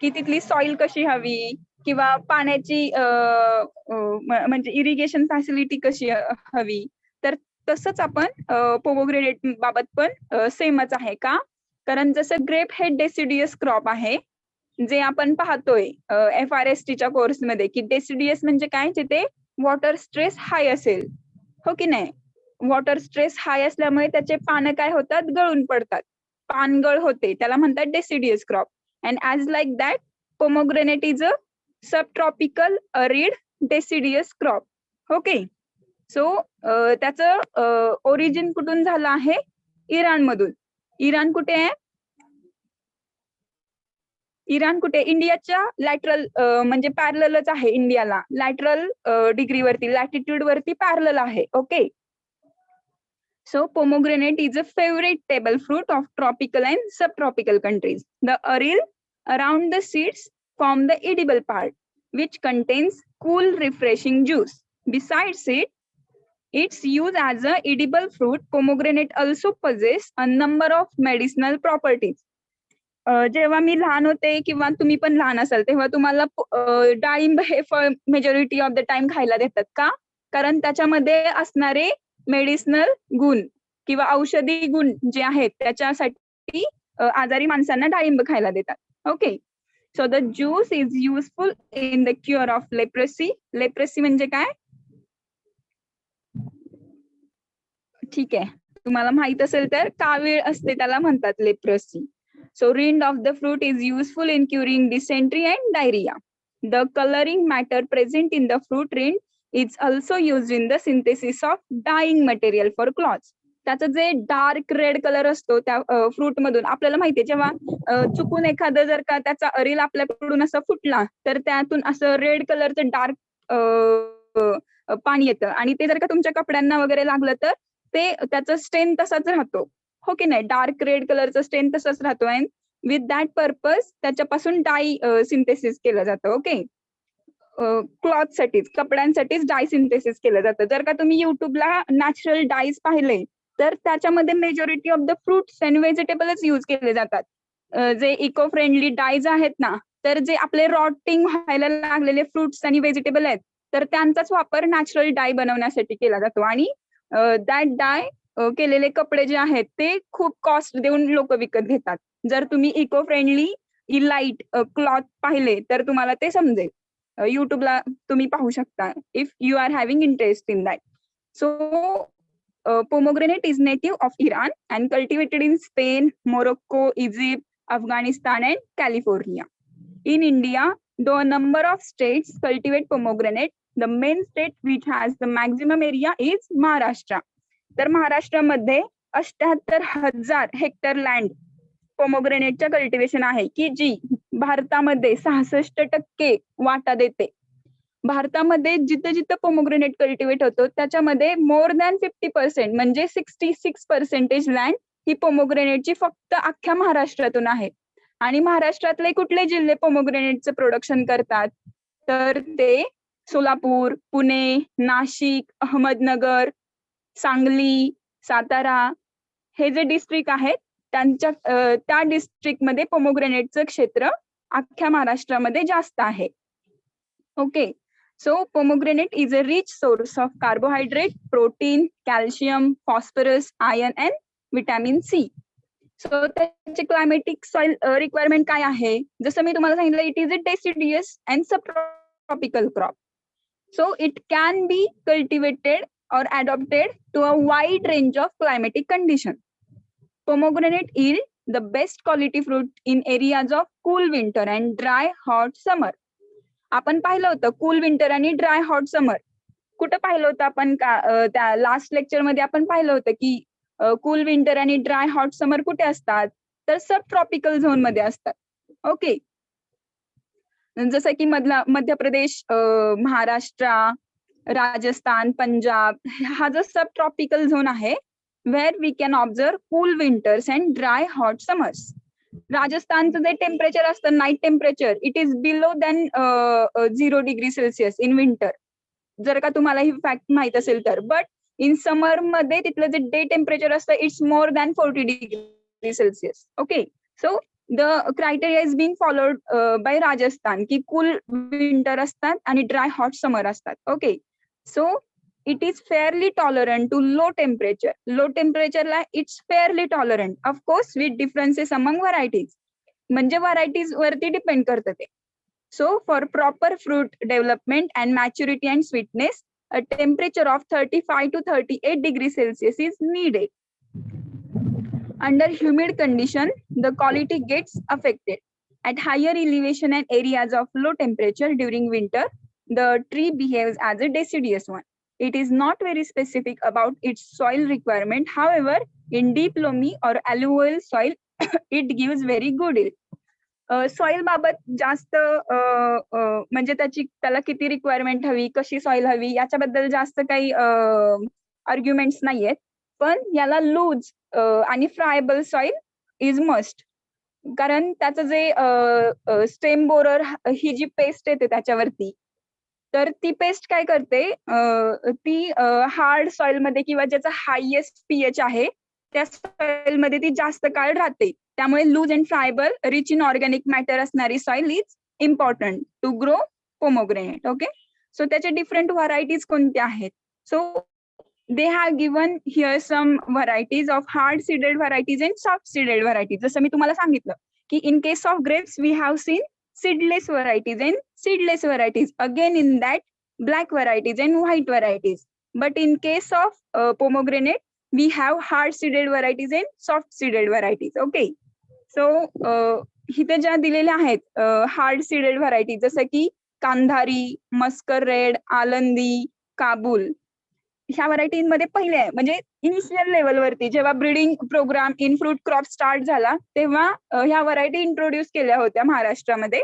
की तिथली सॉइल कशी हवी किंवा पाण्याची म्हणजे इरिगेशन फॅसिलिटी कशी हवी. तर तसंच आपण पोमोग्रेनेट बाबत पण सेमच आहे का, कारण जसं ग्रेप हे डेसिडियस क्रॉप आहे, जे आपण पाहतोय FRST च्या कोर्समध्ये, की डेसिडियस म्हणजे काय, जिथे वॉटर स्ट्रेस हाय असेल, हो की नाही. वॉटर स्ट्रेस हाय असल्यामुळे त्याचे पानं काय होतात, गळून पडतात, पानगळ होते, त्याला म्हणतात deciduous crop. And as like that pomegranate is a subtropical arid deciduous crop. Okay. So त्याचं ओरिजिन कुठून झालं आहे, इराणमधून. इराण कुठे आहे, इराण कुठे, इंडियाच्या लॅटरल म्हणजे पॅरलच आहे इंडियाला, लॅटरल डिग्रीवरती, लॅटिट्यूड वरती पॅरलल आहे. Okay. So pomegranate is a favorite table fruit of tropical and subtropical countries. The aril around the seeds form the edible part, which contains cool, refreshing juice. Besides it, its use as a edible fruit, pomegranate also possess a number of medicinal properties. जेव्हा मी लहान होते किंवा तुम्ही पण लहान असाल तेव्हा तुम्हाला डाळिंब हे फळ मेजॉरिटी ऑफ द टाइम खायला देतात का, कारण त्याच्यामध्ये असणारे मेडिसिनल गुण किंवा औषधी गुण जे आहेत त्याच्यासाठी आजारी माणसांना डाळिंब खायला देतात. Okay. So the juice is useful in the cure of leprosy. Leprosy म्हणजे काय, ठीक आहे, तुम्हाला माहित असेल तर कावीळ असते त्याला म्हणतात leprosy. So rind of the fruit is useful in curing dysentery and diarrhea. The coloring matter present in the fruit rind is also used in the synthesis of dyeing material for cloths. त्याचं जे dark red colour असतो त्या fruit मधून, आपल्याला माहितीये जेव्हा चुकून एखादं जर का त्याचा अरील आपल्याकडून असं फुटला तर त्यातून असं रेड कलरचं डार्क पाणी येतं, आणि ते जर का तुमच्या कपड्यांना वगैरे लागलं तर ते त्याचं स्टेन तसाच राहतो, हो की नाही, डार्क रेड कलरचं स्टेन तसंच राहतो. अँड विथ दॅट पर्पज त्याच्यापासून डाय सिंथेसिस केलं जातं. ओके. क्लॉथ साठीच, कपड्यांसाठीच डाय सिंथेसिस केलं जातं. जर का तुम्ही युट्यूबला नॅचरल डायज पाहिले तर त्याच्यामध्ये majority of the fruits and vegetables use केले जातात. जे इको फ्रेंडली डायज आहेत ना, तर जे आपले रॉटिंग व्हायला लागलेले फ्रुट्स आणि व्हेजिटेबल आहेत तर त्यांचाच वापर नॅचरल डाय बनवण्यासाठी केला जातो. आणि दॅट डाय केलेले कपडे जे आहेत ते खूप कॉस्ट देऊन लोक विकत घेतात. जर तुम्ही इको फ्रेंडली इलाइट क्लॉथ पाहिले तर तुम्हाला ते समजेल. युट्यूबला तुम्ही पाहू शकता if you are having interest in that. So pomegranate is native of Iran and cultivated in Spain, Morocco, Egypt, Afghanistan and California. In India, though a number of states cultivate pomegranate, the main state which has the maximum area is Maharashtra. तर महाराष्ट्रामध्ये 78,000 hectare land पोमोग्रेनेटच्या cultivation आहे, की जी भारतामध्ये 66% वाटा देते. भारतामध्ये जिथं जिथं पोमोग्रेनेट कल्टिवेट होतो त्याच्यामध्ये मोर दॅन 50% म्हणजे 66% लँड ही पोमोग्रेनेटची फक्त अख्ख्या महाराष्ट्रातून आहे. आणि महाराष्ट्रातले कुठले जिल्हे पोमोग्रेनेटचं प्रोडक्शन करतात, तर ते सोलापूर, पुणे, नाशिक, अहमदनगर, सांगली, सातारा हे जे डिस्ट्रिक्ट आहेत त्यांच्या त्या डिस्ट्रिक्टमध्ये पोमोग्रेनेटचं क्षेत्र अख्ख्या महाराष्ट्रामध्ये जास्त आहे. Okay. So pomegranate is a rich source of carbohydrate, protein, calcium, phosphorus, iron and vitamin C. So त्याचे climatic soil requirement काय आहे, जसं मी तुम्हाला सांगितलं, it is a deciduous and subtropical crop. So it can be cultivated or adapted to a wide range of climatic conditions. Pomegranate yield the best quality fruit in areas of cool winter and dry hot summer. आपण पाहिलं होतं cool winter आणि dry hot समर. कुठं पाहिलं होतं आपण का, त्या लास्ट लेक्चर मध्ये आपण पाहिलं होतं की कूल विंटर आणि ड्राय हॉट समर कुठे असतात, तर सब ट्रॉपिकल झोन मध्ये असतात. ओके. जसं की मध्य प्रदेश, महाराष्ट्र, राजस्थान, पंजाब हा जो सब ट्रॉपिकल झोन आहे, where we can observe cool winters and dry hot summers. राजस्थानचं जे टेम्परेचर असतं night temperature, it is below than 0 degree Celsius in winter, जर का तुम्हाला ही फॅक्ट माहित असेल तर. बट इन समर मध्ये तिथलं जे डे टेम्परेचर असतं it's more than 40 degree Celsius. Okay. So the criteria is being followed by Rajasthan की कूल विंटर असतात आणि ड्राय हॉट समर असतात. Okay, so it is fairly tolerant to low temperature. Low temperature ला it's fairly tolerant. Of course, with differences among varieties. म्हणजे varieties वरती depend करतं ते. So for proper fruit development and maturity and sweetness, a temperature of 35 to 38 degrees Celsius is needed. Under humid condition, the quality gets affected. At higher elevation and areas of low temperature during winter, the tree behaves as a deciduous one. It is not very specific about its soil requirement. However, in deep loamy or alluvial soil, it gives very good yield. Soil बाबत जास्त म्हणजे त्याला किती requirement हवी, कशी soil हवी, याच्याबद्दल जास्त काही आर्ग्युमेंट्स नाहीयेत. पण याला लूज आणि फ्रायबल सॉइल इज मस्ट. कारण त्याचं जे स्टेम बोरर ही जी पेस्ट येते त्याच्यावरती, तर ती पेस्ट काय करते, ती हार्ड सॉइल मध्ये किंवा ज्याचा हायएस्ट पीएच आहे त्या सॉइल मध्ये ती जास्त काळ राहते. त्यामुळे loose and friable rich in organic matter असणारी soil is important to grow pomegranate. Okay, so त्याचे डिफरंट व्हरायटीज कोणत्या आहेत? So they have given here some varieties of hard seeded varieties and soft seeded varieties. जसं मी तुम्हाला सांगितलं की in case of grapes we have seen seedless varieties and seedless varieties. Again in that black varieties and white varieties. But in case of pomegranate we have hard seeded varieties and soft seeded varieties. Okay. So इथे ज्या दिलेल्या आहेत hard seeded variety जसं की Kandhari, Muscat Red, Alandi, Kabul, ह्या व्हरायटीमध्ये पहिले आहे म्हणजे इनिशियल लेवलवरती जेव्हा breeding program in fruit crop start झाला तेव्हा ह्या व्हरायटी इंट्रोड्यूस केल्या होत्या महाराष्ट्रामध्ये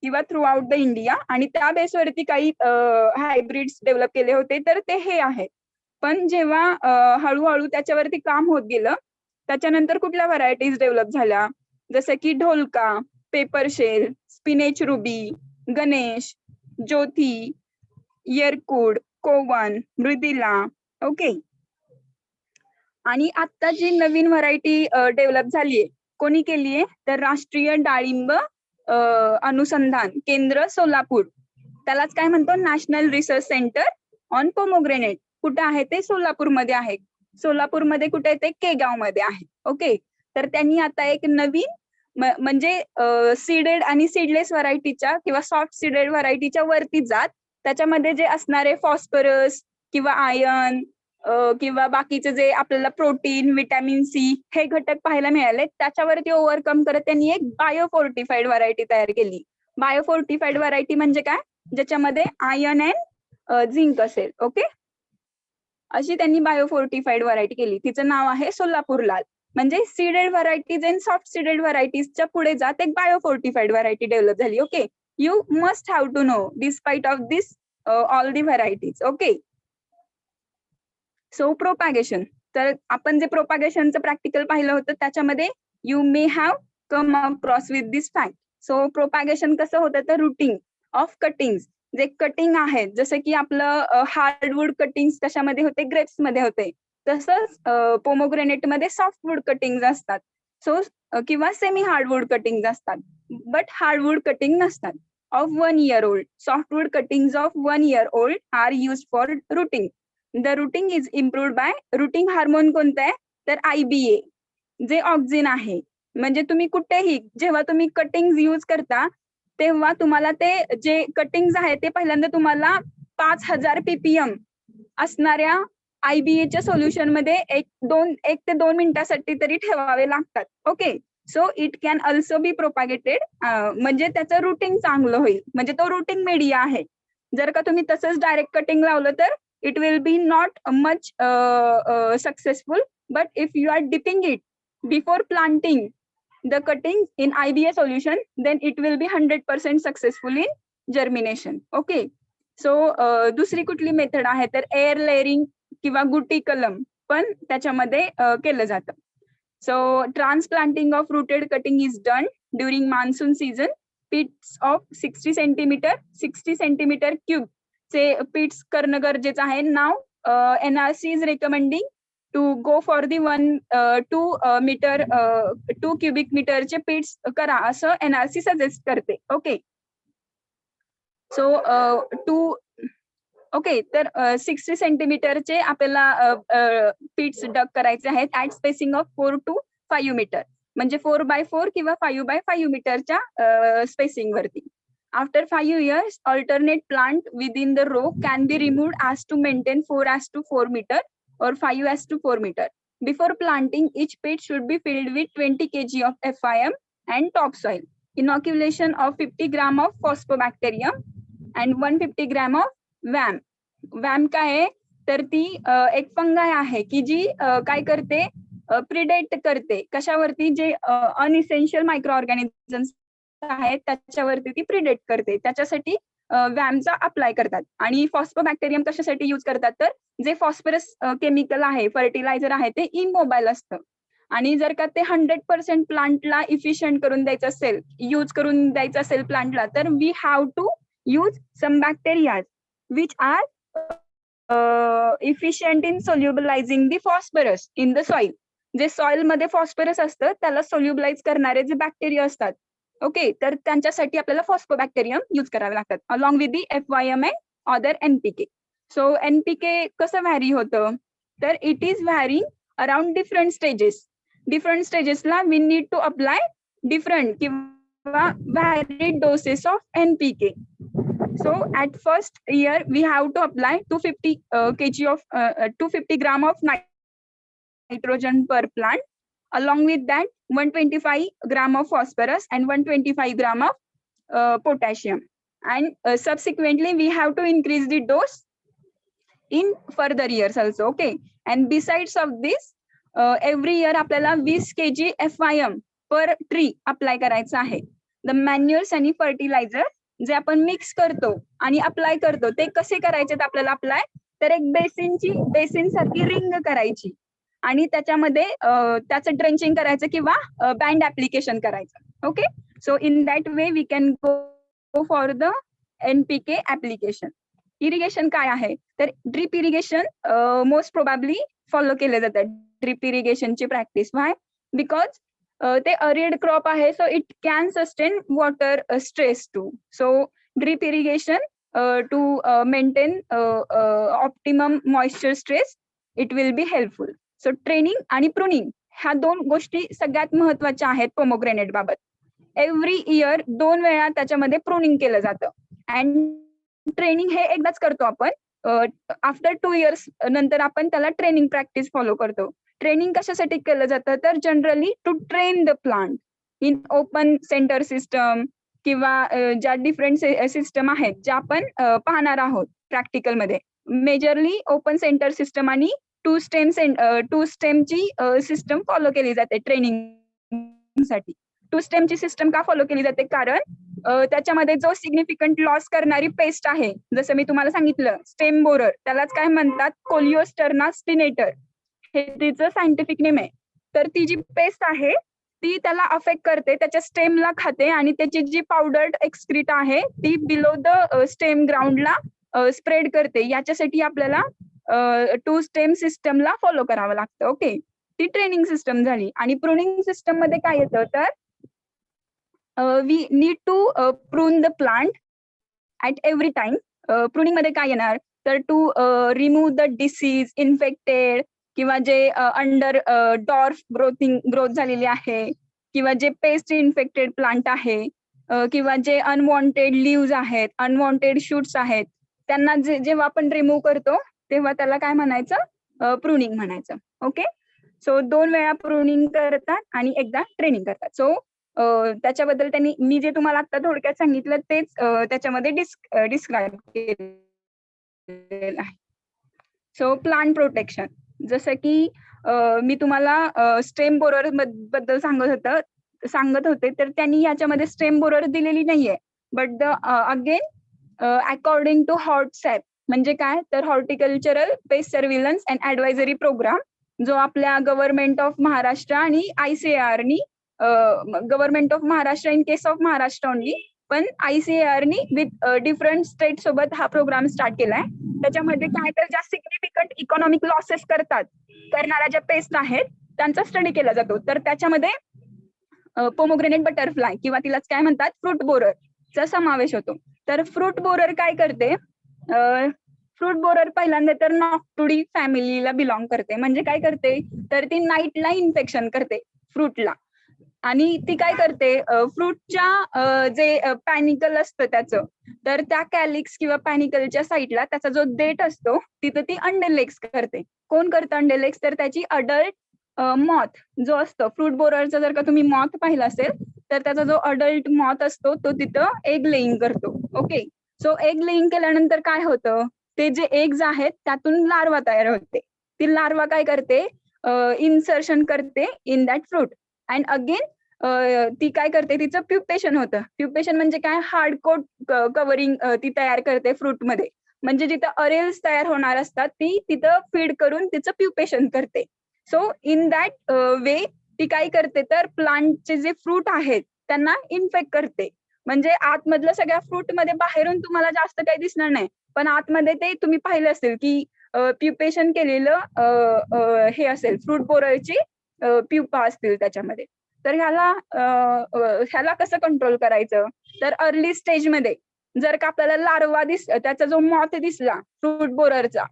किंवा थ्रू आउट द इंडिया, आणि त्या बेसवरती काही हायब्रिड्स डेव्हलप केले होते. तर ते हे आहेत. पण जेव्हा हळूहळू त्याच्यावरती काम होत गेलं त्याच्यानंतर कुठल्या व्हरायटीज डेव्हलप झाल्या, जसं की Dholka, paper shell, Spanish ruby, Ganesh, Jyoti, Yercaud, कोवन, मृदिला. ओके, आणि आता जी नवीन व्हरायटी डेव्हलप झालीये कोणी केलीये तर राष्ट्रीय डाळिंब अनुसंधान केंद्र सोलापूर, त्यालाच काय म्हणतो national research centre on pomegranate. कुठे आहे ते? सोलापूरमध्ये आहे. सोलापूरमध्ये कुठे आहे ते? केगाव मध्ये आहे. ओके, तर त्यांनी आता एक नवीन म्हणजे सीडेड आणि सीडलेस व्हरायटीच्या किंवा सॉफ्ट सीडेड व्हरायटीच्या वरती जात त्याच्यामध्ये जे असणारे फॉस्फरस किंवा आयर्न किंवा बाकीचे जे आपल्याला प्रोटीन, विटॅमिन सी हे घटक पाहायला मिळाले त्याच्यावरती ओव्हरकम करत त्यांनी एक बायोफोर्टिफाईड व्हरायटी तयार केली. बायोफोर्टिफाईड व्हरायटी म्हणजे काय? ज्याच्यामध्ये आयर्न अँड झिंक असेल. ओके, अशी त्यांनी बायोफोर्टिफाईड व्हरायटी केली. तिचं नाव आहे सोलापूर लाल. म्हणजे seeded varieties and soft seeded व्हरायटीजच्या पुढे जात एक बायोफोर्टिफाईड व्हरायटी डेव्हलप झाली. Okay, you must have to know despite of this all the varieties. Okay, so propagation. तर आपण जे प्रोपागेशनचं प्रॅक्टिकल पाहिलं होतं त्याच्यामध्ये you may have come across with this fact. So propagation कसं होतं तर रूटिंग ऑफ कटिंग्स, जे कटिंग आहेत जसं की आपलं हार्डवुड कटिंग्स कशामध्ये होते? ग्रेप्स मध्ये होते. तसंच पोमोग्रेनेट मध्ये सॉफ्टवुड कटिंग्स असतात. सो किंवा सेमी हार्डवुड कटिंग्स असतात, बट हार्डवुड कटिंग नसतात. Of 1 year old, softwood cuttings of 1 year old are used for rooting. The rooting is improved by rooting hormone कोणतं आहे तर IBA, जे ऑक्झिन आहे. म्हणजे तुम्ही कुठेही जेव्हा तुम्ही कटिंग यूज करता तेव्हा तुम्हाला ते जे कटिंग्स आहे ते पहिल्यांदा तुम्हाला 5000 ppm असणाऱ्या IBAच्या सोल्युशन मध्ये 1 ते 2 मिनिटासाठी तरी ठेवावे लागतात. Okay, so it can also be propagated, म्हणजे त्याचं रुटिंग चांगलं होईल. म्हणजे तो रुटिंग मीडिया आहे. जर का तुम्ही तसंच डायरेक्ट कटिंग लावलं तर it will be not much successful, but if you are dipping it before planting the cutting in IBA solution then it will be 100% successful in germination. Okay, so दुसरी कुठली method आहे तर air layering किंवा गुटी कलम पण त्याच्यामध्ये केलं जातं. So transplanting of rooted cutting is done during monsoon season. Pits of 60 centimeter cube चे pits करणं गरजेचं आहे. Now NRC is recommending to go for the 2 cubic मीटरचे पीट्स करा असं NRC सजेस्ट करते. ओके, सो ओके, तर 60 सेंटीमीटरचे आपल्याला पीट्स डग करायचे आहेत at spacing of 4 to 5 metre, म्हणजे 4x4 किंवा 5x5 मीटरच्या स्पेसिंग वरती. After 5 years, alternate plant within the row can be removed as to maintain 4:4 meter or 5:4 meter. Before planting, each pit should be filled with 20 kg of FIM and topsoil. Inoculation of 50 gram of Phosphobacterium and 150 gram of WAM. WAM काय आहे तर ती एक फंगाय आहे की जी काय करते, predate करते कशावरती, जे अनइसेन्शियल मायक्रो ऑर्गॅनिझम्स आहेत त्याच्यावरती ती प्रिडेट करते. त्याच्यासाठी वॅमचा अप्लाय करतात. आणि फॉस्फोबॅक्टेरियम कशासाठी यूज करतात, तर जे फॉस्फरस केमिकल आहे, फर्टिलायझर आहे, ते इमोबाईल असतं. आणि जर का ते 100% प्लांटला इफिशियंट करून द्यायचं असेल, यूज करून द्यायचं असेल प्लांटला, तर we have to use some bacterias which are efficient in solubilising the phosphorus in the soil. जे सॉइल मध्ये फॉस्फरस असतं त्याला सोल्युबलाइज करणारे जे बॅक्टेरिया असतात, ओके, तर त्यांच्यासाठी आपल्याला फॉस्फोबॅक्टेरियम यूज करावे लागतात along with the FYM and other NPK. So NPK कसं व्हॅरी होतं, तर it is varying around different stages. Different स्टेजेसला we need to apply different किंवा varied doses of NPK. So at first year we have to apply 250 gram of nitrogen per plant. Along with that 125 gram of phosphorus and 125 gram of potassium. And subsequently we have to increase the dose in further years also. Okay. And besides of this, every year आपल्याला 20 kg FIM per tree apply करायचं आहे. The manures आणि fertilizer जे आपण mix करतो आणि apply करतो ते कसे करायचे आपल्याला अप्लाय, तर एक बेसिन सारखी रिंग करायची आणि त्याच्यामध्ये त्याचं ड्रेंचिंग करायचं किंवा बँड ऍप्लिकेशन करायचं. Okay, so in that way we can go for the NPK application. Irrigation काय आहे, तर drip irrigation most probably follow केले जातात. ड्रिप इरिगेशनची प्रॅक्टिस. व्हाय? बिकॉज ते अरिड क्रॉप आहे, so it can sustain water stress too. So drip irrigation to maintain optimum moisture stress, it will be helpful. So training आणि pruning ह्या 2 गोष्टी सगळ्यात महत्वाच्या आहेत पोमोग्रेनेट बाबत. एव्हरी इयर 2 वेळा त्याच्यामध्ये प्रुनिंग केलं जातं. अँड ट्रेनिंग हे एकदाच करतो आपण. आफ्टर 2 इयर्स नंतर आपण त्याला ट्रेनिंग प्रॅक्टिस फॉलो करतो. ट्रेनिंग कशासाठी केलं जातं, तर generally to train the plant in open centre system किंवा ज्या डिफरंट सिस्टम आहेत ज्या आपण पाहणार आहोत प्रॅक्टिकल मध्ये. मेजरली ओपन सेंटर सिस्टम आणि टू स्टेमची सिस्टम फॉलो केली जाते ट्रेनिंग साठी. टू स्टेमची सिस्टम का फॉलो केली जाते, कारण त्याच्यामध्ये जो सिग्निफिकंट लॉस करणारी पेस्ट आहे, जसं मी तुम्हाला सांगितलं स्टेम बोरर, त्यालाच काय म्हणतात, कोलिओस्टर्ना स्टिनेटर, हे तिचं सायंटिफिक नेम आहे. तर ती जी पेस्ट आहे ती त्याला अफेक्ट करते, त्याच्या स्टेमला खाते आणि त्याची जी पावडर्ड एक्सक्रीट आहे ती बिलो द स्टेम ग्राउंडला स्प्रेड करते. याच्यासाठी आपल्याला 2 स्टेम सिस्टमला फॉलो करावं लागतं. ओके, ती ट्रेनिंग सिस्टम झाली. आणि प्रुनिंग सिस्टम मध्ये काय येतं, तर we need to prune the plant at every time. Pruning मध्ये काय येणार, तर to remove the disease, infected किंवा जे अंडर डॉर्फ ग्रोथ झालेली आहे किंवा जे पेस्ट इन्फेक्टेड प्लांट आहे किंवा जे अनवॉन्टेड लिव्ज आहेत, अनवॉन्टेड शूट्स आहेत, त्यांना जेव्हा आपण रिमूव्ह करतो तेव्हा त्याला काय म्हणायचं, प्रुनिंग म्हणायचं. ओके, सो 2 वेळा प्रुनिंग करतात आणि एकदा ट्रेनिंग करतात. सो त्याच्याबद्दल त्यांनी मी जे तुम्हाला आता थोडक्यात सांगितलं तेच त्याच्यामध्ये डिस्क्राईब केलेलं आहे. सो प्लांट प्रोटेक्शन, जसं की मी तुम्हाला स्टेम बोरर बद्दल सांगत होते, तर त्यांनी याच्यामध्ये स्टेम बोरर दिलेली नाहीये. But the again according to HORTSAP म्हणजे काय, तर horticultural pest surveillance and advisory programme, जो आपल्या गव्हर्नमेंट ऑफ महाराष्ट्र आणि ICARनी, government of Maharashtra in case of Maharashtra only, पण ICARनी विथ डिफरंट स्टेट सोबत हा प्रोग्राम स्टार्ट केलाय. त्याच्यामध्ये काय तर ज्या सिग्निफिकंट इकॉनॉमिक लॉसेस करणाऱ्या ज्या पेस्ट आहेत त्यांचा स्टडी केला जातो. तर त्याच्यामध्ये पोमोग्रेनेट बटरफ्लाय किंवा तिलाच काय म्हणतात फ्रूट बोरर चा समावेश होतो. तर फ्रूट बोरर काय करते, फ्रूट बोरर पहिल्यांदा तर नॉक्टुडी फॅमिलीला बिलॉंग करते. म्हणजे काय करते तर ती नाईटला इन्फेक्शन करते फ्रूटला. आणि ती काय करते फ्रूटच्या जे पॅनिकल असतं त्याचं, तर त्या कॅलिक्स किंवा पॅनिकलच्या साईडला त्याचा जो देठ असतो तिथं ती अंडेलेक्स करते. कोण करतं अंडेलेक्स, तर त्याची अडल्ट मॉथ जो असतो फ्रूट बोररचा, जर का तुम्ही मॉथ पाहिला असेल तर त्याचा जो अडल्ट मॉथ असतो तो तिथं एग लेईंग करतो. ओके, सो एग लेईंग केल्यानंतर काय होतं, ते जे एग्ज आहेत त्यातून लार्वा तयार होते. ती लार्वा काय करते, इन्सर्शन करते in that fruit and again ती काय करते, तिचं प्युपेशन होतं. प्युपेशन म्हणजे काय, हार्डकोट कव्हरिंग ती तयार करते फ्रूटमध्ये. म्हणजे जिथं अरेल्स तयार होणार असतात ती तिथं फीड करून तिचं प्युपेशन करते. सो इन दॅट वे ती काय करते तर प्लांटचे जे फ्रूट आहेत त्यांना इन्फेक्ट करते. म्हणजे आतमधलं सगळ्या फ्रूट मध्ये बाहेरून तुम्हाला जास्त काही दिसणार नाही, पण आतमध्ये ते तुम्ही पाहिलं असेल की प्युपेशन केलेलं हे असेल फ्रूट बोररची प्युपा असतील त्याच्यामध्ये. तर ह्याला कसं कंट्रोल करायचं, तर अर्ली स्टेजमध्ये जर का आपल्याला लार्वा त्याचा जो मॉथ दिसला फ्रूट बोररचा,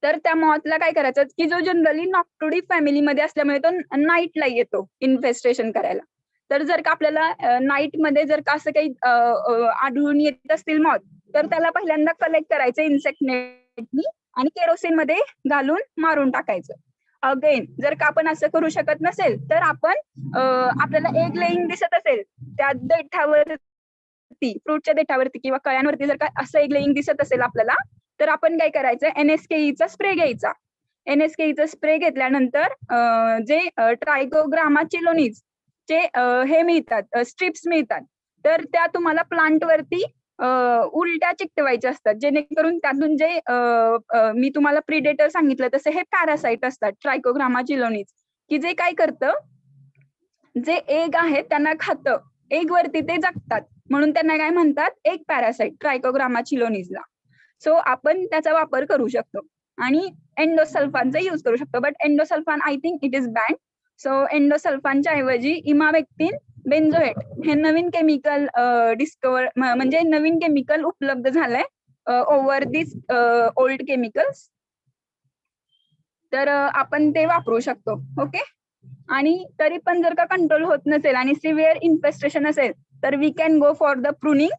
तर त्या मॉथला काय करायचं की जो जनरली नॉक्टुडी फॅमिलीमध्ये असल्यामुळे तो नाईटला येतो इन्फेस्टेशन करायला. तर जर का आपल्याला नाईटमध्ये जर का असं काही आढळून येत असतील मॉथ, तर त्याला पहिल्यांदा कलेक्ट करायचं इन्सेक्ट नेटनी आणि केरोसिन मध्ये घालून मारून टाकायचं. अगेन जर का आपण असं करू शकत नसेल तर आपण आपल्याला एग लेईंग दिसत असेल त्या देठावरती, फ्रूटच्या देठावरती किंवा कळ्यांवरती जर का असं एग लेईंग दिसत असेल आपल्याला, तर आपण काय करायचं, NSKE स्प्रे घ्यायचा. NSKE स्प्रे घेतल्यानंतर जे ट्रायकोग्रामा चिलोनीज चे हे मिळतात, स्ट्रिप्स मिळतात, तर त्या तुम्हाला प्लांट वरती उलट्या चिकटवायच्या असतात, जेणेकरून त्यातून जे मी तुम्हाला प्रिडेटर सांगितलं तसं हे पॅरासाइट असतात ट्रायकोग्रामा चिलोनीज, की जे काय करतं, जे एग आहेत त्यांना खातं, एग वरती ते जगतात, म्हणून त्यांना काय म्हणतात, एग पॅरासाइट ट्रायकोग्रामा चिलोनीजला. सो आपण त्याचा वापर करू शकतो आणि एंडोसल्फानचा युज करू शकतो. But endosulfan I think it is ban. So एंडोसल्फानच्या ऐवजी इमामेक्टिन बेन्झोएट हे नवीन केमिकल म्हणजे नवीन केमिकल उपलब्ध झालंय ओव्हर दिस ओल्ड केमिकल्स. तर आपण ते वापरू शकतो. ओके, आणि तरी पण जर का कंट्रोल होत नसेल आणि सिव्हिअर इन्फेस्टेशन असेल तर we can go for the pruning.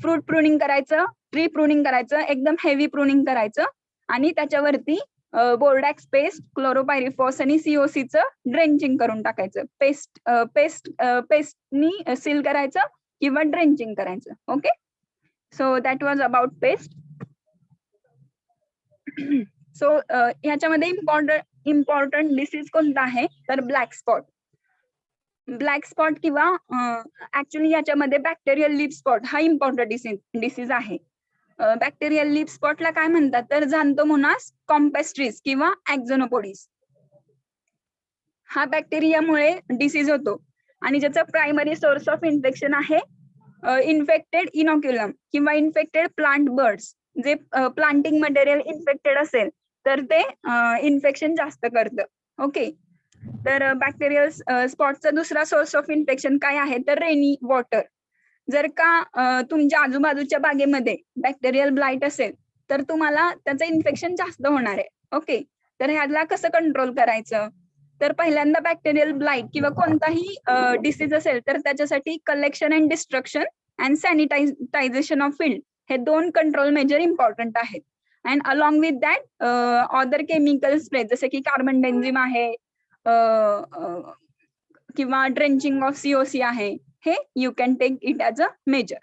Fruit pruning करायचं, ट्री प्रुनिंग करायचं, एकदम हेवी प्रुनिंग करायचं आणि त्याच्यावरती बोर्डॅक्स पेस्ट, क्लोरोपायरिफॉस आणि COCचं ड्रेंचिंग करून टाकायचं. पेस्टनी सील करायचं किंवा ड्रेंचिंग करायचं. Okay, so that was about paste. So ह्याच्यामध्ये इम्पॉर्टंट डिसीज कोणता आहे तर ब्लॅक स्पॉट. ब्लॅक स्पॉट किंवा ऍक्च्युली याच्यामध्ये बॅक्टेरियल लिप स्पॉट हा इम्पॉर्टंट डिसीज आहे. बॅक्टेरियल लिप स्पॉटला काय म्हणतात तर झॅन्थोमोनास कॉम्पेस्ट्रिस किंवा ऍक्झोनोपोडिस हा बॅक्टेरियामुळे डिसीज होतो आणि ज्याचा प्रायमरी सोर्स ऑफ इन्फेक्शन आहे इन्फेक्टेड इनॉक्युलम किंवा इन्फेक्टेड प्लांट बर्ड्स. जे प्लांटिंग मटेरियल इन्फेक्टेड असेल तर ते इन्फेक्शन जास्त करतं. ओके, तर बॅक्टेरियल स्पॉटचा दुसरा सोर्स ऑफ इन्फेक्शन काय आहे तर रेनी वॉटर. जर का तुमच्या आजूबाजूच्या बागेमध्ये बॅक्टेरियल ब्लाइट असेल तर तुम्हाला त्याचं इन्फेक्शन जास्त होणार आहे. ओके, तर ह्याला कसं कंट्रोल करायचं तर पहिल्यांदा बॅक्टेरियल ब्लाइट किंवा कोणताही डिसीज असेल तर त्याच्यासाठी collection and destruction and sanitisation of field हे 2 कंट्रोल मेजर इम्पॉर्टंट आहेत. And along with that other chemical spray जसे की कार्बन बेन्झिम आहे किंवा ड्रेंचिंग ऑफ COC आहे, हे you can take it as a major.